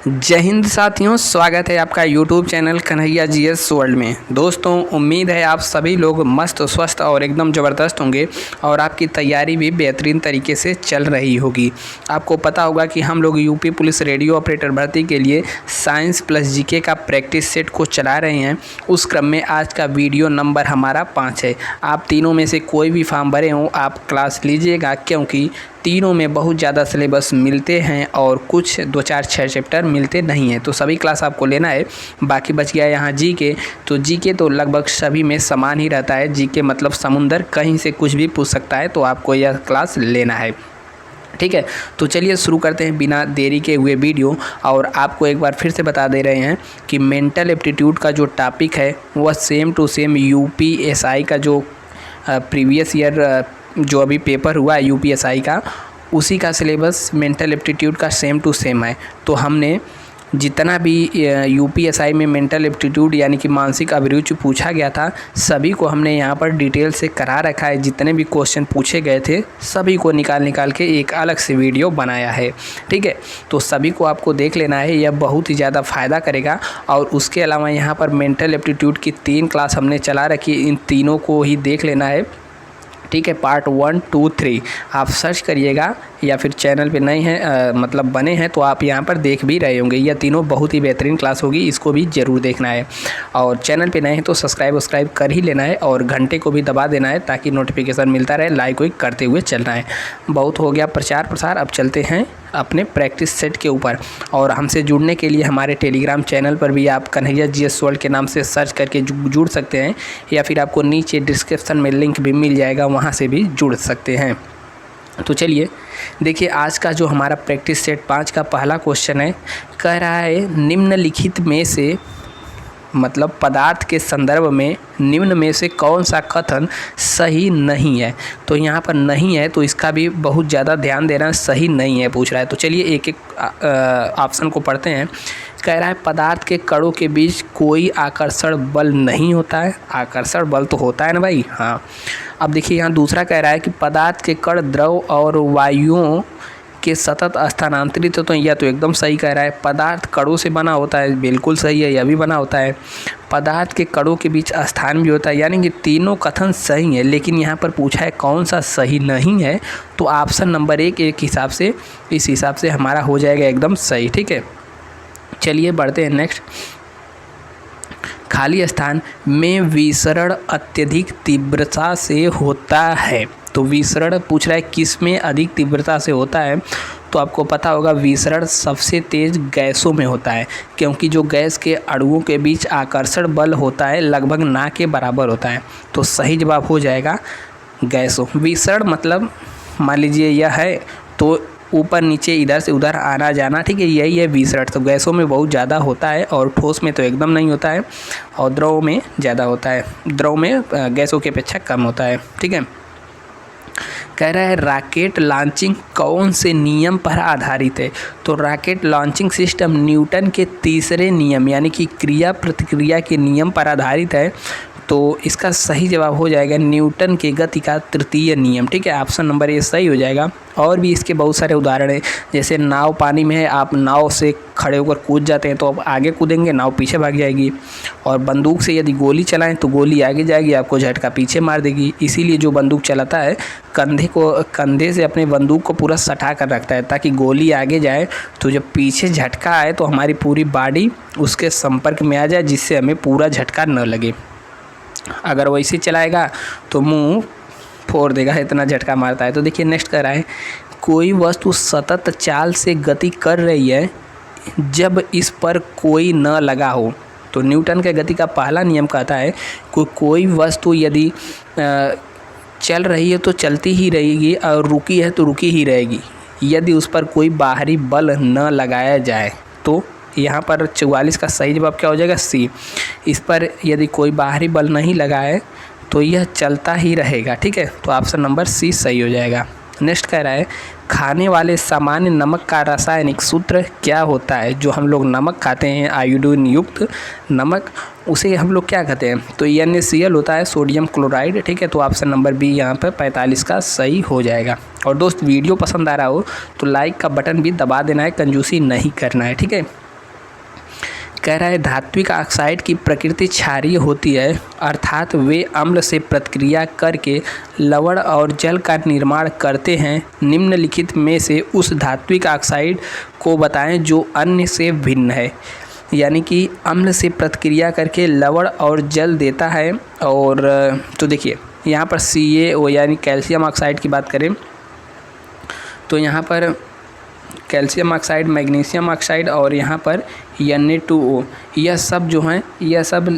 जय हिंद साथियों, स्वागत है आपका YouTube channel Kanhaiya GS world में। दोस्तों, उम्मीद है आप सभी लोग मस्त स्वस्थ और एकदम ज़बरदस्त होंगे और आपकी तैयारी भी बेहतरीन तरीके से चल रही होगी। आपको पता होगा कि हम लोग यूपी पुलिस रेडियो ऑपरेटर भर्ती के लिए साइंस प्लस जीके का प्रैक्टिस सेट को चला रहे हैं। उस क्रम में आज का वीडियो नंबर हमारा 5 है। आप तीनों में से कोई भी फॉर्म भरे हों, आप क्लास लीजिएगा, क्योंकि तीनों में बहुत ज़्यादा सिलेबस मिलते हैं और कुछ 2-4-6 चैप्टर मिलते नहीं हैं, तो सभी क्लास आपको लेना है। बाकी बच गया यहाँ जीके, तो जीके तो लगभग सभी में समान ही रहता है। जीके मतलब समुंदर, कहीं से कुछ भी पूछ सकता है, तो आपको यह क्लास लेना है। ठीक है, तो चलिए शुरू करते हैं बिना देरी के हुए वीडियो। और आपको एक बार फिर से बता दे रहे हैं कि मेंटल एप्टीट्यूड का जो टॉपिक है वह सेम टू सेम यूपीएसआई का जो प्रीवियस ईयर जो अभी पेपर हुआ है यूपीएसआई का, उसी का सिलेबस मेंटल एप्टीट्यूड का सेम टू सेम है। तो हमने जितना भी यूपीएसआई में मेंटल एप्टीट्यूड यानी कि मानसिक अभिरुचि पूछा गया था, सभी को हमने यहाँ पर डिटेल से करा रखा है। जितने भी क्वेश्चन पूछे गए थे सभी को निकाल के एक अलग से वीडियो बनाया है। ठीक है, तो सभी को आपको देख लेना है, यह बहुत ही ज़्यादा फ़ायदा करेगा। और उसके अलावा यहाँ पर मेंटल एप्टीट्यूड की 3 क्लास हमने चला रखी है, इन तीनों को ही देख लेना है। ठीक है, पार्ट 1, 2, 3 आप सर्च करिएगा, या फिर चैनल पे नए हैं मतलब बने हैं तो आप यहाँ पर देख भी रहे होंगे। यह तीनों बहुत ही बेहतरीन क्लास होगी, इसको भी ज़रूर देखना है। और चैनल पे नए हैं तो सब्सक्राइब कर ही लेना है और घंटे को भी दबा देना है, ताकि नोटिफिकेशन मिलता रहे। लाइक वाइक करते हुए चलना है। बहुत हो गया प्रचार प्रसार, अब चलते हैं अपने प्रैक्टिस सेट के ऊपर। और हमसे जुड़ने के लिए हमारे टेलीग्राम चैनल पर भी आप कन्हैया जीएस वर्ल्ड के नाम से सर्च करके जुड़ सकते हैं, या फिर आपको नीचे डिस्क्रिप्शन में लिंक भी मिल जाएगा, वहाँ से भी जुड़ सकते हैं। तो चलिए देखिए, आज का जो हमारा प्रैक्टिस सेट 5 का पहला क्वेश्चन है, कह रहा है निम्नलिखित में से मतलब पदार्थ के संदर्भ में निम्न में से कौन सा कथन सही नहीं है। तो यहाँ पर नहीं है, तो इसका भी बहुत ज़्यादा ध्यान देना, सही नहीं है पूछ रहा है। तो चलिए एक एक ऑप्शन को पढ़ते हैं। कह रहा है पदार्थ के कणों के बीच कोई आकर्षण बल नहीं होता है। आकर्षण बल तो होता है ना भाई, हाँ। अब देखिए यहाँ दूसरा कह रहा है कि पदार्थ के कण द्रव और वायुओं के सतत स्थानांतरित तो यह तो एकदम सही कह रहा है। पदार्थ कणों से बना होता है, बिल्कुल सही है, यह भी बना होता है। पदार्थ के कणों के बीच स्थान भी होता है, यानी कि तीनों कथन सही है। लेकिन यहाँ पर पूछा है कौन सा सही नहीं है, तो ऑप्शन नंबर 1 एक हिसाब से, इस हिसाब से हमारा हो जाएगा एकदम सही। ठीक है, चलिए बढ़ते हैं नेक्स्ट। खाली स्थान में विसरण अत्यधिक तीव्रता से होता है। तो विसरण पूछ रहा है किस में अधिक तीव्रता से होता है। तो आपको पता होगा विसरण सबसे तेज़ गैसों में होता है, क्योंकि जो गैस के अणुओं के बीच आकर्षण बल होता है लगभग ना के बराबर होता है। तो सही जवाब हो जाएगा गैसों। विसरण मतलब मान लीजिए यह है तो ऊपर नीचे इधर से उधर आना जाना, ठीक है, यही है विसरण। तो गैसों में बहुत ज़्यादा होता है और ठोस में तो एकदम नहीं होता है, और द्रव में ज़्यादा होता है। द्रव में गैसों की अपेक्षा कम होता है। ठीक है, कह रहा है रॉकेट लॉन्चिंग कौन से नियम पर आधारित है। तो रॉकेट लॉन्चिंग सिस्टम न्यूटन के तीसरे नियम यानी कि क्रिया प्रतिक्रिया के नियम पर आधारित है। तो इसका सही जवाब हो जाएगा न्यूटन के गति का तृतीय नियम। ठीक है, ऑप्शन नंबर ए सही हो जाएगा। और भी इसके बहुत सारे उदाहरण हैं, जैसे नाव पानी में है, आप नाव से खड़े होकर कूद जाते हैं तो आप आगे कूदेंगे, नाव पीछे भाग जाएगी। और बंदूक से यदि गोली चलाएं तो गोली आगे जाएगी, आपको झटका पीछे मार देगी। इसीलिए जो बंदूक चलाता है कंधे से अपने बंदूक को पूरा सटा कर रखता है, ताकि गोली आगे जाए तो जब पीछे झटका आए तो हमारी पूरी बॉडी उसके संपर्क में आ जाए, जिससे हमें पूरा झटका न लगे। अगर वैसे चलाएगा तो मुंह फोड़ देगा, इतना झटका मारता है। तो देखिए नेक्स्ट कह रहा है कोई वस्तु सतत चाल से गति कर रही है जब इस पर कोई न लगा हो। तो न्यूटन के गति का पहला नियम कहता है कोई वस्तु यदि चल रही है तो चलती ही रहेगी, और रुकी है तो रुकी ही रहेगी, यदि उस पर कोई बाहरी बल न लगाया जाए। तो यहाँ पर 44 का सही जवाब क्या हो जाएगा, सी। इस पर यदि कोई बाहरी बल नहीं लगाए तो यह चलता ही रहेगा। ठीक है, तो ऑप्शन नंबर सी सही हो जाएगा। नेक्स्ट कह रहा है खाने वाले सामान्य नमक का रासायनिक सूत्र क्या होता है। जो हम लोग नमक खाते हैं, आयोडीन युक्त नमक, उसे हम लोग क्या कहते हैं, तो NaCl होता है, सोडियम क्लोराइड। ठीक है, तो ऑप्शन नंबर बी यहाँ पर 45 का सही हो जाएगा। और दोस्त वीडियो पसंद आ रहा हो तो लाइक का बटन भी दबा देना है, कंजूसी नहीं करना है। ठीक है, कह रहा है धात्विक ऑक्साइड की प्रकृति क्षारीय होती है, अर्थात वे अम्ल से प्रतिक्रिया करके लवण और जल का निर्माण करते हैं। निम्नलिखित में से उस धात्विक ऑक्साइड को बताएं जो अन्य से भिन्न है। यानी कि अम्ल से प्रतिक्रिया करके लवण और जल देता है। और तो देखिए यहाँ पर CaO यानी कैल्शियम ऑक्साइड की बात करें तो यहाँ पर कैल्शियम ऑक्साइड, मैग्नीशियम ऑक्साइड और यहाँ पर Na2O, यह सब जो हैं यह सब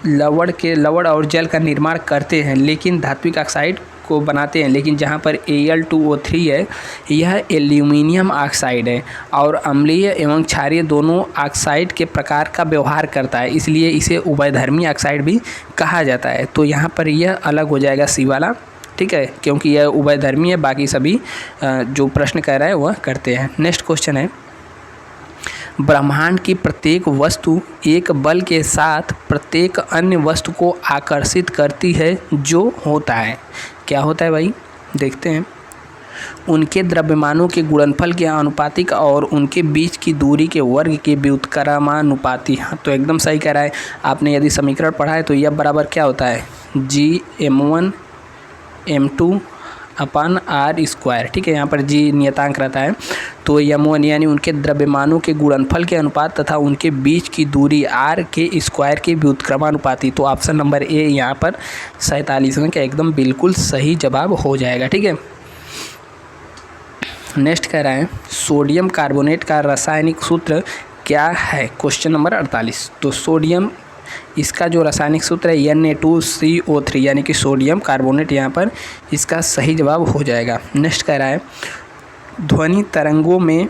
लवण और जल का निर्माण करते हैं, लेकिन धात्विक ऑक्साइड को बनाते हैं। लेकिन जहाँ पर Al2O3 है यह एल्यूमिनियम ऑक्साइड है और अम्लीय एवं क्षारीय दोनों ऑक्साइड के प्रकार का व्यवहार करता है, इसलिए इसे उभयधर्मी ऑक्साइड भी कहा जाता है। तो यहाँ पर यह अलग हो जाएगा C वाला, ठीक है, क्योंकि यह उभयधर्मी है, बाकी सभी जो प्रश्न कह रहा है वह करते हैं। नेक्स्ट क्वेश्चन है, ब्रह्मांड की प्रत्येक वस्तु एक बल के साथ प्रत्येक अन्य वस्तु को आकर्षित करती है, जो होता है, क्या होता है भाई, देखते हैं। उनके द्रव्यमानों के गुणनफल के आनुपातिक और उनके बीच की दूरी के वर्ग के व्युत्क्रमानुपाती। हाँ, तो एकदम सही कह रहा है आपने। यदि समीकरण पढ़ा है तो यह बराबर क्या होता है, Gm1 m2 अपन r², ठीक है। यहाँ पर G नियतांक रहता है, तो m1 यानी उनके द्रव्यमानों के गुणनफल के अनुपात तथा उनके बीच की दूरी r के स्क्वायर के व्युत्क्रमानुपाती। तो ऑप्शन नंबर A यहाँ पर 47 का एकदम बिल्कुल सही जवाब हो जाएगा, ठीक है। नेक्स्ट कह रहा है सोडियम कार्बोनेट का रासायनिक सूत्र क्या है, क्वेश्चन नंबर 48। तो सोडियम, इसका जो रासायनिक सूत्र है Na2CO3 यानी कि सोडियम कार्बोनेट, यहाँ पर इसका सही जवाब हो जाएगा। नेक्स्ट कह रहा है ध्वनि तरंगों में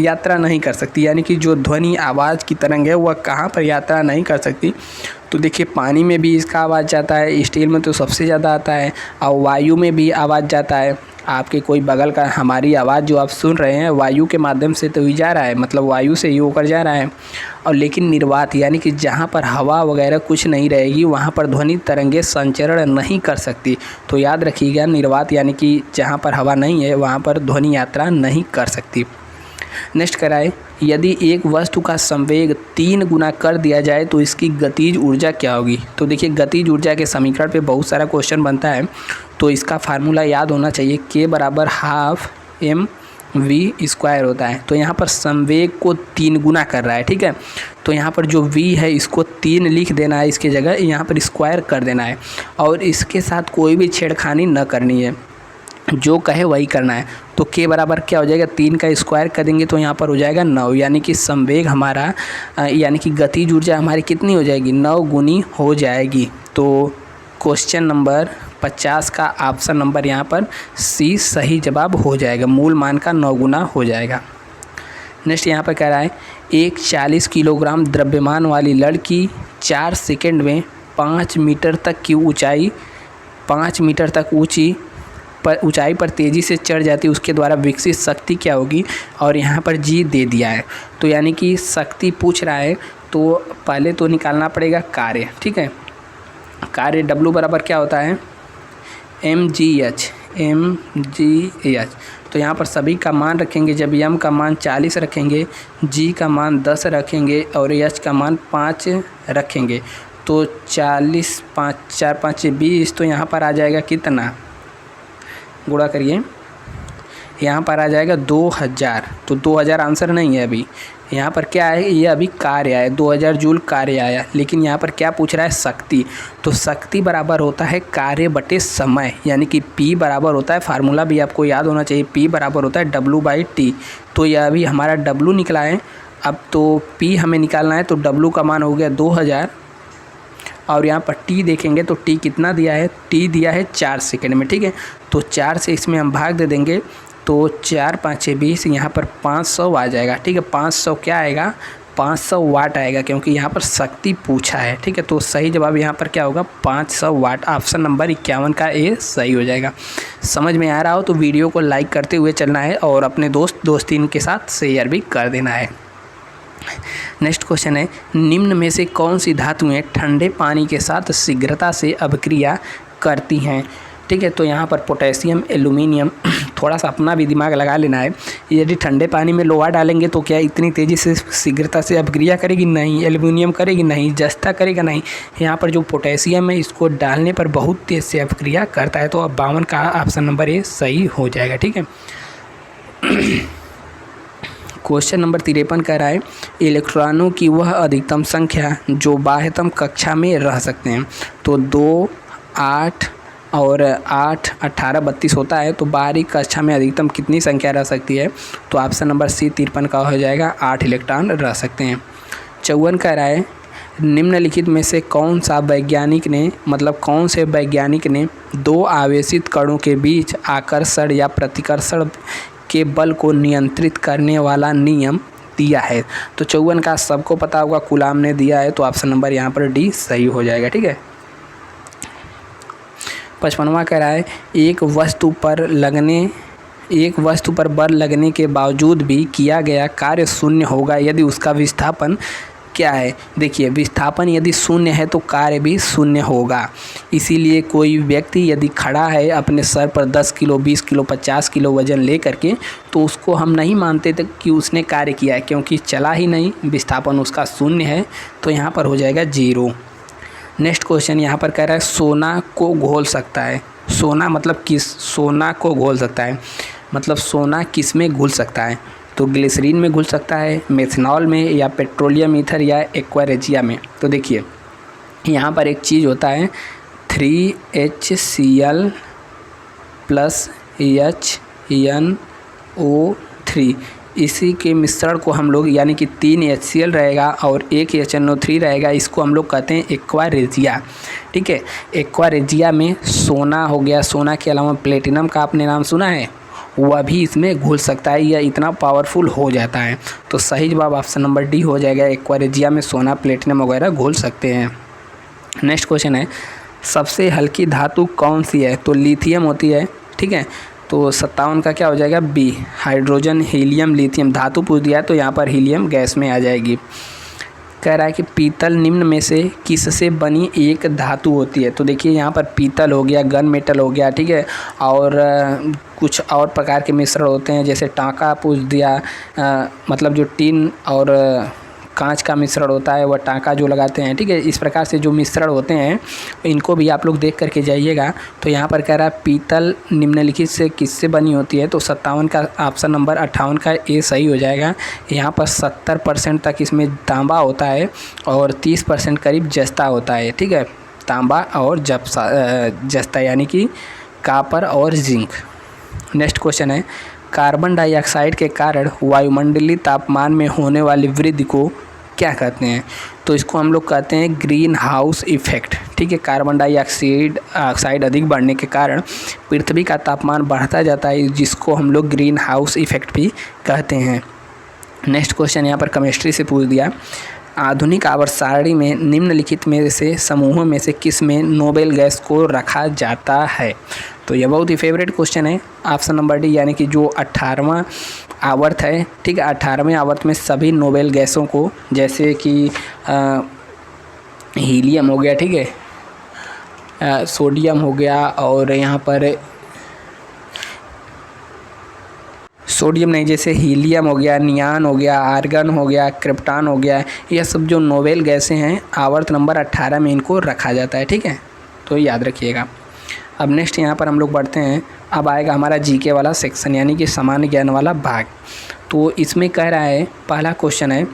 यात्रा नहीं कर सकती, यानी कि जो ध्वनि आवाज़ की तरंग है वह कहाँ पर यात्रा नहीं कर सकती। तो देखिए पानी में भी इसका आवाज़ जाता है, स्टील में तो सबसे ज़्यादा आता है, और वायु में भी आवाज़ जाता है। आपके कोई बगल का हमारी आवाज़ जो आप सुन रहे हैं वायु के माध्यम से तो ही जा रहा है, मतलब वायु से ही होकर जा रहा है। और लेकिन निर्वात यानी कि जहाँ पर हवा वगैरह कुछ नहीं रहेगी वहाँ पर ध्वनि तरंगे संचरण नहीं कर सकती। तो याद रखिएगा, निर्वात यानी कि जहाँ पर हवा नहीं है वहाँ पर ध्वनि यात्रा नहीं कर सकती। नेक्स्ट कराए यदि एक वस्तु का संवेग 3 गुना कर दिया जाए तो इसकी गतिज ऊर्जा क्या होगी। तो देखिए गतिज ऊर्जा के समीकरण पे बहुत सारा क्वेश्चन बनता है, तो इसका फार्मूला याद होना चाहिए, K बराबर हाफ mv² होता है। तो यहाँ पर संवेग को 3 गुना कर रहा है, ठीक है। तो यहाँ पर जो v है इसको 3 लिख देना है, इसके जगह यहाँ पर स्क्वायर कर देना है, और इसके साथ कोई भी छेड़खानी न करनी है, जो कहे वही करना है। तो K बराबर क्या हो जाएगा, 3 का स्क्वायर कर देंगे तो यहाँ पर हो जाएगा 9, यानी कि संवेग हमारा यानी कि गतिज ऊर्जा हमारी कितनी हो जाएगी, 9 गुनी हो जाएगी। तो क्वेश्चन नंबर 50 का ऑप्शन नंबर यहाँ पर C सही जवाब हो जाएगा, मूल मान का 9 गुना हो जाएगा। नेक्स्ट यहाँ पर कह रहा है एक 40 किलोग्राम द्रव्यमान वाली लड़की 4 सेकंड में 5 मीटर तक की ऊंचाई 5 मीटर तक ऊंचाई पर तेज़ी से चढ़ जाती है, उसके द्वारा विकसित शक्ति क्या होगी। और यहाँ पर G दे दिया है, तो यानी कि शक्ति पूछ रहा है, तो पहले तो निकालना पड़ेगा कार्य, ठीक है। कार्य W बराबर क्या होता है, mgh। तो यहाँ पर सभी का मान रखेंगे, जब m का मान 40 रखेंगे, g का मान 10 रखेंगे और h का मान 5 रखेंगे, तो 40 5 4 5 20। तो यहाँ पर आ जाएगा कितना, गुणा करिए, यहाँ पर आ जाएगा 2000। तो 2000 आंसर नहीं है अभी, यहाँ पर क्या है, ये अभी कार्य आया 2000 जूल कार्य आया, लेकिन यहाँ पर क्या पूछ रहा है, शक्ति। तो शक्ति बराबर होता है कार्य बटे समय, यानी कि P बराबर होता है, फार्मूला भी आपको याद होना चाहिए, P बराबर होता है W/T। तो यह अभी हमारा W निकला है, अब तो P हमें निकालना है, तो W का मान हो गया 2000, और यहाँ पर T देखेंगे तो T कितना दिया है, T दिया है 4 सेकंड में, ठीक है। तो 4 से इसमें हम भाग दे देंगे, तो 4 5 20, यहाँ पर 500 आ जाएगा, ठीक है। 500 क्या आएगा, 500 वाट आएगा, क्योंकि यहाँ पर शक्ति पूछा है, ठीक है। तो सही जवाब यहाँ पर क्या होगा, 500 वाट। ऑप्शन नंबर 51 का A सही हो जाएगा। समझ में आ रहा हो तो वीडियो को लाइक करते हुए चलना है, और अपने दोस्तीन के साथ शेयर भी कर देना है। नेक्स्ट क्वेश्चन है निम्न में से कौन सी धातुएं ठंडे पानी के साथ शीघ्रता से अभिक्रिया करती हैं। ठीक है। तो यहाँ पर पोटेशियम, एल्यूमिनियम थोड़ा सा अपना भी दिमाग लगा लेना है। यदि ठंडे पानी में लोहा डालेंगे तो क्या इतनी तेज़ी से शीघ्रता से अपक्रिया करेगी? नहीं। एल्यूमिनियम करेगी? नहीं। जस्ता करेगा? नहीं। यहाँ पर जो पोटेशियम है इसको डालने पर बहुत तेज़ से अपक्रिया करता है। तो अब 52 का ऑप्शन नंबर ए सही हो जाएगा। ठीक है। क्वेश्चन नंबर 53 कह रहा है इलेक्ट्रॉनों की वह अधिकतम संख्या जो बाह्यतम कक्षा में रह सकते हैं। तो 2, 8 और 8, 18, 32 होता है। तो बाहरी कक्षा में अधिकतम कितनी संख्या रह सकती है? तो ऑप्शन नंबर सी 53 का हो जाएगा, 8 इलेक्ट्रॉन रह सकते हैं। 54 कह रहा है निम्नलिखित में से कौन से वैज्ञानिक ने 2 आवेशित कणों के बीच आकर्षण या प्रतिकर्षण के बल को नियंत्रित करने वाला नियम दिया है? तो 54 का सबको पता होगा, कूलाम ने दिया है। तो ऑप्शन नंबर यहाँ पर डी सही हो जाएगा। ठीक है। 55वां कह रहा है एक वस्तु पर बल लगने के बावजूद भी किया गया कार्य शून्य होगा यदि उसका विस्थापन क्या है? देखिए, विस्थापन यदि शून्य है तो कार्य भी शून्य होगा। इसीलिए कोई व्यक्ति यदि खड़ा है अपने सर पर 10 किलो, 20 किलो, 50 किलो वजन ले करके, तो उसको हम नहीं मानते थे कि उसने कार्य किया है, क्योंकि चला ही नहीं, विस्थापन उसका शून्य है। तो यहाँ पर हो जाएगा 0। नेक्स्ट क्वेश्चन यहाँ पर कह रहा है सोना को घोल सकता है। सोना मतलब किस? सोना को घोल सकता है मतलब सोना किस में घुल सकता है? तो ग्लिसरीन में घुल सकता है, मेथनॉल में, या पेट्रोलियम ईथर, या एक्वा में। तो देखिए यहाँ पर एक चीज़ होता है 3HCl + HNO3, इसी के मिश्रण को हम लोग, यानी कि 3 HCl रहेगा और 1 HNO3 रहेगा, इसको हम लोग कहते हैं एक्वा। ठीक है। एक्वा में सोना हो गया, सोना के अलावा प्लेटिनम का आपने नाम सुना है, वह भी इसमें घुल सकता है, या इतना पावरफुल हो जाता है। तो सही जवाब ऑप्शन नंबर डी हो जाएगा, एक्वा में सोना, प्लेटिनम वगैरह घुल सकते हैं। नेक्स्ट क्वेश्चन है सबसे हल्की धातु कौन सी है? तो लिथियम होती है। ठीक है। तो 57 का क्या हो जाएगा? B, hydrogen, helium, lithium. धातु पूछ दिया है तो यहाँ पर हीलियम गैस में आ जाएगी। कह रहा है कि पीतल निम्न में से किससे बनी एक धातु होती है? तो देखिए यहाँ पर पीतल हो गया, गन मेटल हो गया, ठीक है, और कुछ और प्रकार के मिश्रण होते हैं, जैसे टांका पूछ दिया, मतलब जो टीन और कांच का मिश्रण होता है, वह टांका जो लगाते हैं। ठीक है। इस प्रकार से जो मिश्रण होते हैं इनको भी आप लोग देख करके जाइएगा। तो यहाँ पर कह रहा है पीतल निम्नलिखित से किससे बनी होती है? तो 57 का ऑप्शन नंबर 58 का ए सही हो जाएगा। यहाँ पर 70% तक इसमें तांबा होता है और 30% करीब जस्ता होता है। ठीक है। तांबा और जस्ता यानी कि कापर और जिंक। नेक्स्ट क्वेश्चन है कार्बन डाइऑक्साइड के कारण वायुमंडलीय तापमान में होने वाली वृद्धि को क्या कहते हैं? तो इसको हम लोग कहते हैं ग्रीन हाउस इफेक्ट। ठीक है। कार्बन डाइऑक्साइड अधिक बढ़ने के कारण पृथ्वी का तापमान बढ़ता जाता है, जिसको हम लोग ग्रीन हाउस इफेक्ट भी कहते हैं। नेक्स्ट क्वेश्चन यहाँ पर केमिस्ट्री से पूछ दिया आधुनिक आवर्त सारणी में निम्नलिखित में से समूहों में से किस में नोबेल गैस को रखा जाता है? तो यह बहुत ही फेवरेट क्वेश्चन है। ऑप्शन नंबर डी, यानी कि जो 18वां आवर्त है, ठीक है, 18वें आवर्त में सभी नोबेल गैसों को, जैसे कि हीलियम हो गया, ठीक है, सोडियम हो गया, और यहाँ पर सोडियम नहीं, जैसे हीलियम हो गया, नियान हो गया, आर्गन हो गया, क्रिप्टॉन हो गया, यह सब जो नोबेल गैसें हैं आवर्त नंबर 18 में इनको रखा जाता है। ठीक है। तो याद रखिएगा। अब नेक्स्ट यहाँ पर हम लोग बढ़ते हैं। अब आएगा हमारा जीके वाला सेक्शन, यानी कि सामान्य ज्ञान वाला भाग। तो इसमें कह रहा है, पहला क्वेश्चन है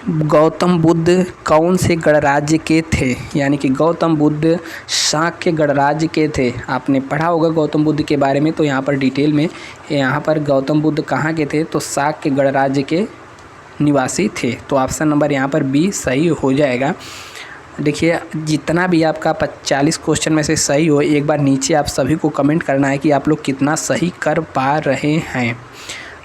गौतम बुद्ध कौन से गणराज्य के थे? यानी कि गौतम बुद्ध शाक्य गणराज्य के थे। आपने पढ़ा होगा गौतम बुद्ध के बारे में, तो यहाँ पर डिटेल में यहाँ पर गौतम बुद्ध कहाँ के थे? तो शाक्य गणराज्य के निवासी थे। तो ऑप्शन नंबर यहाँ पर बी सही हो जाएगा। देखिए जितना भी आपका 40 क्वेश्चन में से सही हो, एक बार नीचे आप सभी को कमेंट करना है कि आप लोग कितना सही कर पा रहे हैं।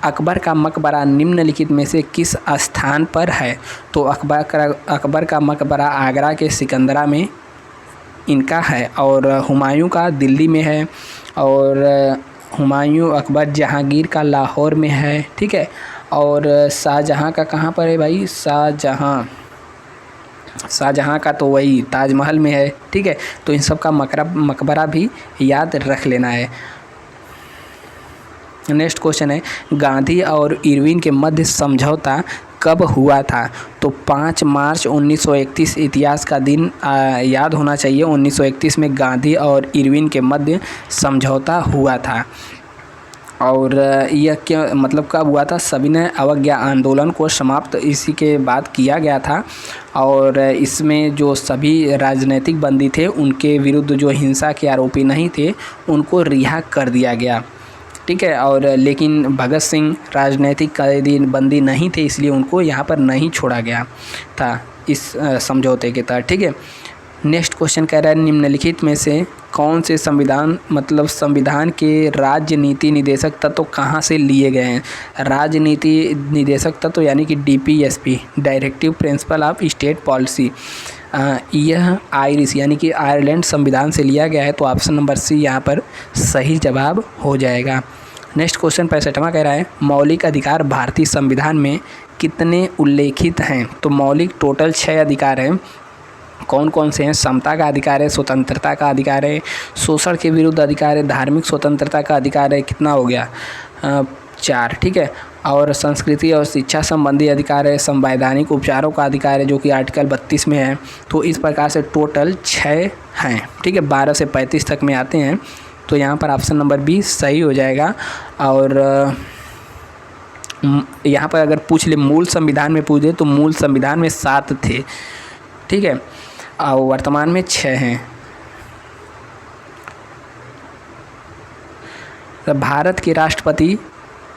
अकबर का मकबरा निम्नलिखित में से किस स्थान पर है? तो अकबर का मकबरा आगरा के सिकंदरा में इनका है, और हुमायूं का दिल्ली में है, और हुमायूं अकबर जहांगीर का लाहौर में है। ठीक है। और शाहजहां का कहाँ पर है भाई? शाहजहां शाहजहाँ का तो वही ताजमहल में है, ठीक है। तो इन सब का मकबरा भी याद रख लेना है। नेक्स्ट क्वेश्चन है, गांधी और इरविन के मध्य समझौता कब हुआ था? तो 5 मार्च 1931 इतिहास का दिन याद होना चाहिए। 1931 में गांधी और इरविन के मध्य समझौता हुआ था। और यह क्या मतलब कब हुआ था? सविनय अवज्ञा आंदोलन को समाप्त इसी के बाद किया गया था। और इसमें जो सभी राजनीतिक बंदी थे उनके विरुद्ध जो हिंसा के आरोपी नहीं थे उनको रिहा कर दिया गया, ठीक है। और लेकिन भगत सिंह राजनीतिक कैदी बंदी नहीं थे, इसलिए उनको यहाँ पर नहीं छोड़ा गया था इस समझौते के तहत, ठीक है। नेक्स्ट क्वेश्चन कह रहा है, निम्नलिखित में से कौन से संविधान के राजनीति निदेशक तत्व कहाँ से लिए गए हैं? राजनीति निदेशक तत्व यानी कि DPSP, directive principle of state policy, यह आयरिश यानी कि आयरलैंड संविधान से लिया गया है। तो ऑप्शन नंबर सी यहाँ पर सही जवाब हो जाएगा। नेक्स्ट क्वेश्चन 65वां कह रहा है, मौलिक अधिकार भारतीय संविधान में कितने उल्लेखित हैं? तो मौलिक टोटल 6 अधिकार हैं। कौन कौन से हैं? समता का अधिकार है, स्वतंत्रता का अधिकार है, शोषण के विरुद्ध अधिकार है, धार्मिक स्वतंत्रता का अधिकार है, कितना हो गया? 4, ठीक है। और संस्कृति और शिक्षा संबंधी अधिकार है, संवैधानिक उपचारों का अधिकार है जो कि आर्टिकल 32 में है। तो इस प्रकार से टोटल 6 हैं, ठीक है। 12 से 35 तक में आते हैं। तो यहाँ पर ऑप्शन नंबर बी सही हो जाएगा। और यहाँ पर अगर पूछ ले मूल संविधान में पूछ दे तो मूल संविधान में 7 थे, ठीक है, और वर्तमान में 6 हैं। भारत के राष्ट्रपति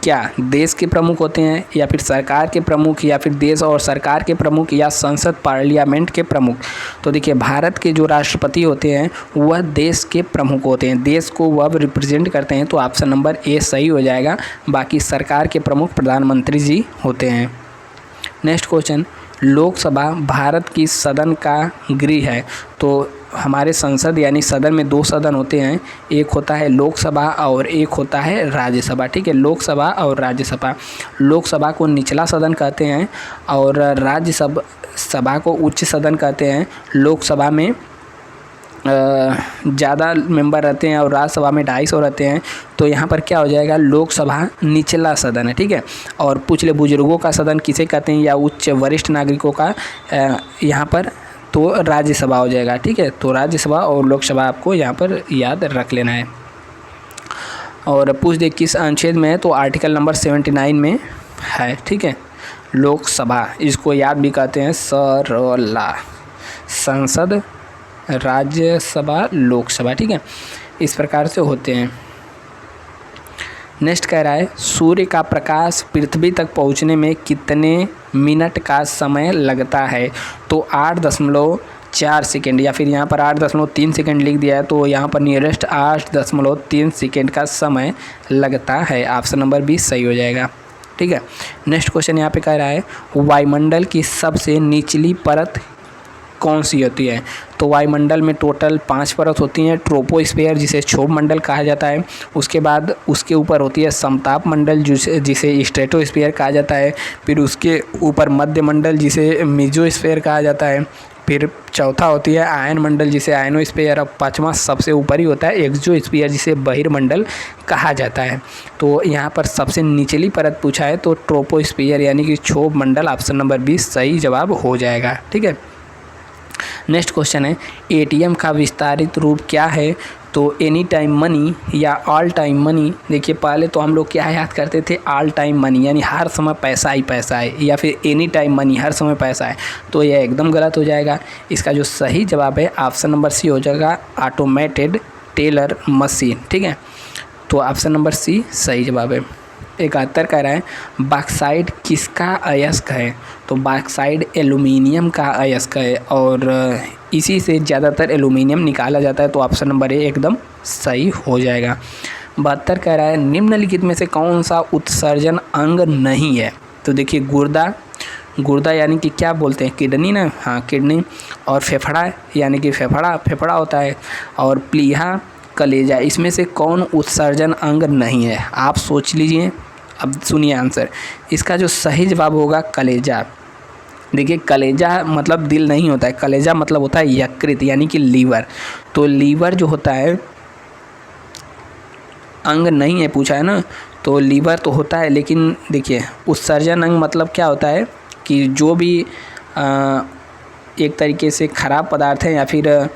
क्या देश के प्रमुख होते हैं, या फिर सरकार के प्रमुख, या फिर देश और सरकार के प्रमुख, या संसद पार्लियामेंट के प्रमुख? तो देखिए, भारत के जो राष्ट्रपति होते हैं वह देश के प्रमुख होते हैं, देश को वह रिप्रेजेंट करते हैं। तो ऑप्शन नंबर ए सही हो जाएगा। बाकी सरकार के प्रमुख प्रधानमंत्री जी होते हैं। नेक्स्ट क्वेश्चन, लोकसभा भारत की सदन का गृह है। तो हमारे संसद यानी सदन में 2 सदन होते हैं, एक होता है लोकसभा और एक होता है राज्यसभा, ठीक है। लोकसभा और राज्यसभा, लोकसभा को निचला सदन कहते हैं और राज्यसभा को उच्च सदन कहते हैं। लोकसभा में ज़्यादा मेंबर रहते हैं और राज्यसभा में 250 रहते हैं। तो यहाँ पर क्या हो जाएगा? लोकसभा निचला सदन है, ठीक है। और पिछले बुजुर्गों का सदन किसे कहते हैं, या उच्च वरिष्ठ नागरिकों का, यहाँ पर तो राज्यसभा हो जाएगा, ठीक है। तो राज्यसभा और लोकसभा आपको यहाँ पर याद रख लेना है। और पूछ दे किस अनुच्छेद में है? तो आर्टिकल नंबर 79 में है, ठीक है। लोकसभा इसको याद भी कहते हैं सरला, संसद, राज्यसभा, लोकसभा, ठीक है। इस प्रकार से होते हैं। नेक्स्ट कह रहा है, सूर्य का प्रकाश पृथ्वी तक पहुंचने में कितने मिनट का समय लगता है? तो 8.4 सेकेंड, या फिर यहाँ पर 8.3 सेकेंड लिख दिया है। तो यहाँ पर नियरेस्ट 8.3 सेकेंड का समय लगता है। ऑप्शन नंबर बी सही हो जाएगा, ठीक है। नेक्स्ट क्वेश्चन यहाँ पे कह रहा है, वायुमंडल की सबसे निचली परत कौन सी होती है? तो वायुमंडल में टोटल 5 परत होती हैं। ट्रोपोस्फीयर जिसे क्षोभ मंडल कहा जाता है, उसके बाद उसके ऊपर होती है समताप मंडल जिसे स्ट्रेटोस्फीयर कहा जाता है, फिर उसके ऊपर मध्य मंडल जिसे मेसोस्फीयर कहा जाता है, फिर चौथा होती है आयन मंडल जिसे आयनोस्फीयर, और 5वां सबसे ऊपर ही होता है एक्सोस्फीयर जिसे बहिर्मंडल कहा जाता है। तो यहाँ पर सबसे निचली परत पूछा है तो ट्रोपोस्फीयर यानी कि क्षोभ मंडल, ऑप्शन नंबर 20 सही जवाब हो जाएगा, ठीक है। नेक्स्ट क्वेश्चन है, ATM का विस्तारित रूप क्या है? तो एनी टाइम मनी या ऑल टाइम मनी। देखिए, पहले तो हम लोग क्या याद करते थे, ऑल टाइम मनी यानी हर समय पैसा ही पैसा है, या फिर एनी टाइम मनी हर समय पैसा है। तो यह एकदम गलत हो जाएगा। इसका जो सही जवाब है ऑप्शन नंबर सी हो जाएगा, ऑटोमेटेड टेलर मशीन, ठीक है। तो ऑप्शन नंबर सी सही जवाब है। 71 कह रहा है, बॉक्साइट किसका अयस्क है? तो बॉक्साइट एल्यूमिनियम का अयस्क है और इसी से ज़्यादातर एल्यूमिनियम निकाला जाता है। तो ऑप्शन नंबर ए एकदम सही हो जाएगा। 72 कह रहा है, निम्नलिखित में से कौन सा उत्सर्जन अंग नहीं है? तो देखिए, गुर्दा यानी कि क्या बोलते हैं, किडनी ना, हाँ किडनी, और फेफड़ा यानी कि फेफड़ा होता है, और प्लीहा कलेजा, इसमें से कौन उत्सर्जन अंग नहीं है? आप सोच लीजिए। अब सुनिए आंसर, इसका जो सही जवाब होगा कलेजा। देखिए कलेजा मतलब दिल नहीं होता है, कलेजा मतलब होता है यकृत यानी कि लीवर। तो लीवर जो होता है अंग नहीं है, पूछा है ना, तो लीवर तो होता है, लेकिन देखिए उत्सर्जन अंग मतलब क्या होता है कि जो भी एक तरीके से खराब पदार्थ है या फिर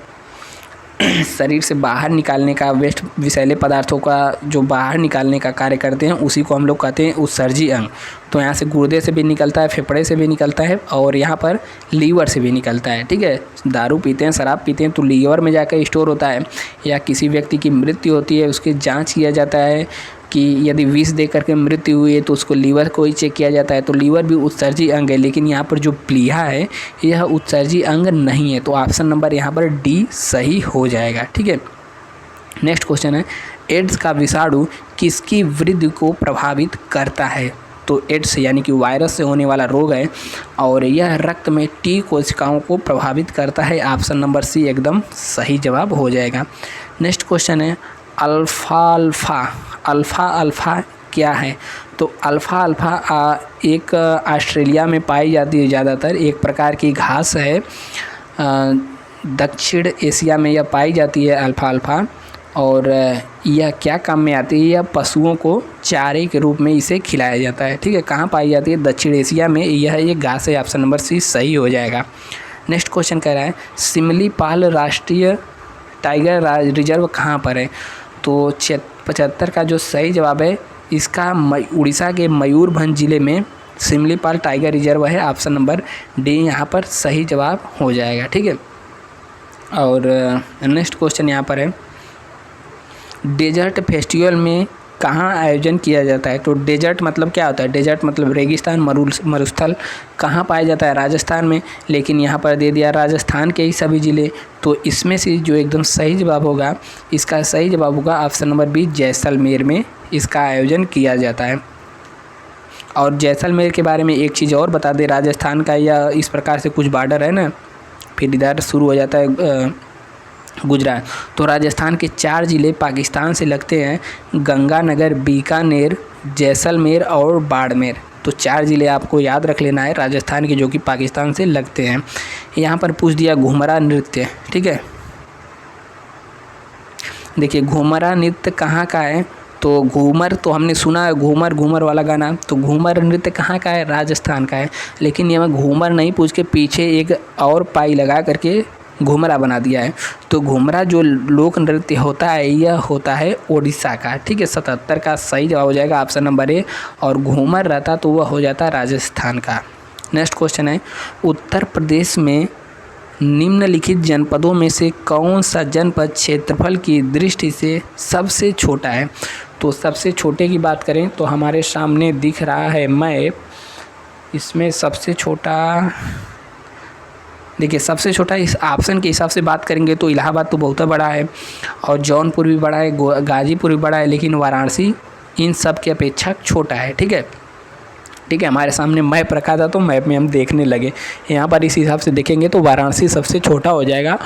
शरीर से बाहर निकालने का, वेस्ट विषैले पदार्थों का जो बाहर निकालने का कार्य करते हैं उसी को हम लोग कहते हैं उत्सर्जी अंग। तो यहाँ से गुर्दे से भी निकलता है, फेफड़े से भी निकलता है और यहाँ पर लीवर से भी निकलता है। ठीक है, दारू पीते हैं, शराब पीते हैं तो लीवर में जाकर स्टोर होता है, या किसी व्यक्ति की मृत्यु होती है उसकी जाँच किया जाता है कि यदि विष दे करके मृत्यु हुई है तो उसको लीवर को ही चेक किया जाता है। तो लीवर भी उत्सर्जी अंग है, लेकिन यहाँ पर जो प्लीहा है यह उत्सर्जी अंग नहीं है। तो ऑप्शन नंबर यहाँ पर डी सही हो जाएगा। ठीक है, नेक्स्ट क्वेश्चन है, एड्स का विषाणु किसकी वृद्धि को प्रभावित करता है? तो एड्स यानी कि वायरस से होने वाला रोग है और यह रक्त में टी कोशिकाओं को प्रभावित करता है। ऑप्शन नंबर सी एकदम सही जवाब हो जाएगा। नेक्स्ट क्वेश्चन है, अल्फ़ा क्या है? तो अल्फ़ा एक ऑस्ट्रेलिया में पाई जाती है ज़्यादातर, एक प्रकार की घास है। दक्षिण एशिया में यह पाई जाती है अल्फ़ा, और यह क्या काम में आती है? यह पशुओं को चारे के रूप में इसे खिलाया जाता है। ठीक है, कहाँ पाई जाती है? दक्षिण एशिया में। यह एक घास है, ऑप्शन नंबर सी सही हो जाएगा। नेक्स्ट क्वेश्चन कह रहा है, सिमलीपाल राष्ट्रीय टाइगर रिजर्व कहाँ पर है? तो 75 का जो सही जवाब है इसका उड़ीसा के मयूरभंज ज़िले में सिमलीपाल टाइगर रिजर्व है। ऑप्शन नंबर डी यहाँ पर सही जवाब हो जाएगा। ठीक है, और नेक्स्ट क्वेश्चन यहाँ पर है, डेजर्ट फेस्टिवल में कहाँ आयोजन किया जाता है? तो डेजर्ट मतलब क्या होता है? डेजर्ट मतलब रेगिस्तान, मरुस्थल। कहाँ पाया जाता है? राजस्थान में, लेकिन यहाँ पर दे दिया राजस्थान के ही सभी ज़िले। तो इसमें से जो एकदम सही जवाब होगा, इसका सही जवाब होगा ऑप्शन नंबर बी, जैसलमेर में इसका आयोजन किया जाता है। और जैसलमेर के बारे में एक चीज़ और बता दें, राजस्थान का या इस प्रकार से कुछ बॉर्डर है ना, फिर इधर शुरू हो जाता है गुजरात। तो राजस्थान के 4 ज़िले पाकिस्तान से लगते हैं, गंगानगर, बीकानेर, जैसलमेर और बाड़मेर। तो 4 ज़िले आपको याद रख लेना है राजस्थान के, जो कि पाकिस्तान से लगते हैं। यहाँ पर पूछ दिया घूमरा नृत्य। ठीक है, देखिए घूमरा नृत्य कहाँ का है? तो घूमर तो हमने सुना है, घूमर वाला गाना, तो घूमर नृत्य कहाँ का है? राजस्थान का है। लेकिन ये मैं घूमर नहीं पूछ के पीछे एक और पाई लगा करके घुमरा बना दिया है। तो घुमरा जो लोक नृत्य होता है यह होता है ओडिशा का। ठीक है, 77 का सही जवाब हो जाएगा ऑप्शन नंबर ए, और घूमर रहता तो वह हो जाता राजस्थान का। नेक्स्ट क्वेश्चन है, उत्तर प्रदेश में निम्नलिखित जनपदों में से कौन सा जनपद क्षेत्रफल की दृष्टि से सबसे छोटा है? तो सबसे छोटे की बात करें तो हमारे सामने दिख रहा है मैप, इसमें सबसे छोटा, देखिए सबसे छोटा इस ऑप्शन के हिसाब से बात करेंगे तो इलाहाबाद तो बहुत बड़ा है, और जौनपुर भी बड़ा है, गाजीपुर भी बड़ा है, लेकिन वाराणसी इन सब की अपेक्षा छोटा है। ठीक है, हमारे सामने मैप रखा था तो मैप में हम देखने लगे, यहाँ पर इस हिसाब से देखेंगे तो वाराणसी सबसे छोटा हो जाएगा।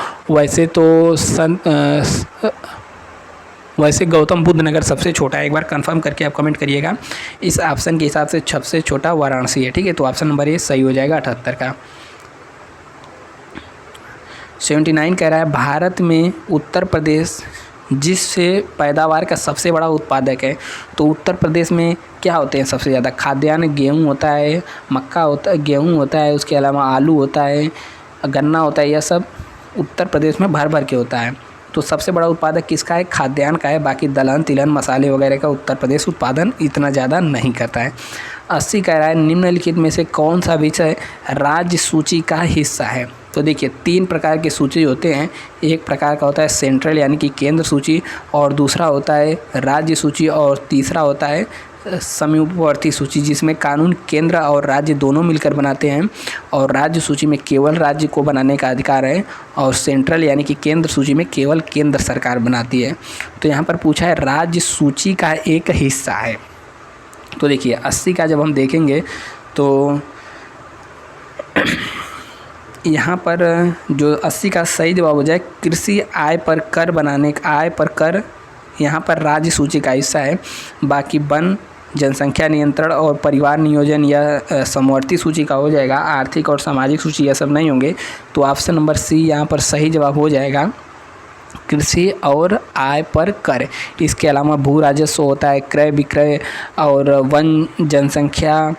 वैसे गौतम बुद्ध नगर सबसे छोटा है, एक बार कंफर्म करके आप कमेंट करिएगा। इस ऑप्शन के हिसाब से सबसे छोटा वाराणसी है। ठीक है, तो ऑप्शन नंबर ए सही हो जाएगा 78 का। 79 कह रहा है, भारत में उत्तर प्रदेश जिससे पैदावार का सबसे बड़ा उत्पादक है। तो उत्तर प्रदेश में क्या होते हैं सबसे ज़्यादा? खाद्यान्न, गेहूँ होता है, मक्का होता है, गेहूँ होता है, उसके अलावा आलू होता है, गन्ना होता है, यह सब उत्तर प्रदेश में भर के होता है। तो सबसे बड़ा उत्पादक किसका है? खाद्यान्न का है। बाकी दलहन, तिलहन, मसाले वगैरह का उत्तर प्रदेश उत्पादन इतना ज़्यादा नहीं करता है। 80 कह रहा है, निम्नलिखित में से कौन सा विषय राज्य सूची का हिस्सा है? तो देखिए 3 प्रकार के सूची होते हैं, एक प्रकार का होता है सेंट्रल यानी कि केंद्र सूची, और दूसरा होता है राज्य सूची, और तीसरा होता है समूहवर्ती सूची, जिसमें कानून केंद्र और राज्य दोनों मिलकर बनाते हैं। और राज्य सूची में केवल राज्य को बनाने का अधिकार है, और सेंट्रल यानी कि केंद्र सूची में केवल केंद्र सरकार बनाती है। तो यहाँ पर पूछा है राज्य सूची का एक हिस्सा है। तो देखिए 80 का जब हम देखेंगे तो यहाँ पर जो 80 का सही जवाब हो जाए, कृषि आय पर कर बनाने का, आय पर कर यहाँ पर राज्य सूची का हिस्सा है। बाकी वन, जनसंख्या नियंत्रण और परिवार नियोजन यह समवर्ती सूची का हो जाएगा। आर्थिक और सामाजिक सूची यह सब नहीं होंगे। तो ऑप्शन नंबर सी यहाँ पर सही जवाब हो जाएगा, कृषि और आय पर कर। इसके अलावा भू राजस्व होता है, क्रय विक्रय और वन जनसंख्या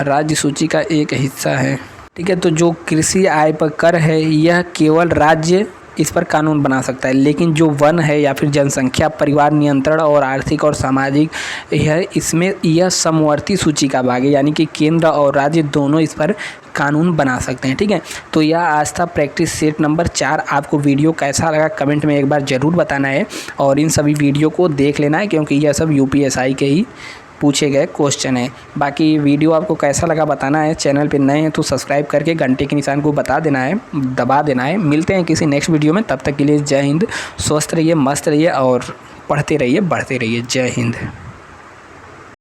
राज्य सूची का एक हिस्सा है। ठीक है, तो जो कृषि आय पर कर है यह केवल राज्य इस पर कानून बना सकता है, लेकिन जो वन है या फिर जनसंख्या परिवार नियंत्रण और आर्थिक और सामाजिक इसमें यह समवर्ती सूची का भाग है, यानी कि केंद्र और राज्य दोनों इस पर कानून बना सकते हैं। ठीक है, तो यह आज था प्रैक्टिस सेट नंबर 4। आपको वीडियो कैसा लगा कमेंट में एक बार ज़रूर बताना है और इन सभी वीडियो को देख लेना है, क्योंकि यह सब UPSI के ही पूछे गए क्वेश्चन है। बाकी वीडियो आपको कैसा लगा बताना है। चैनल पे नए हैं तो सब्सक्राइब करके घंटे के निशान को दबा देना है। मिलते हैं किसी नेक्स्ट वीडियो में, तब तक के लिए जय हिंद। स्वस्थ रहिए, मस्त रहिए और पढ़ते रहिए, बढ़ते रहिए। जय हिंद।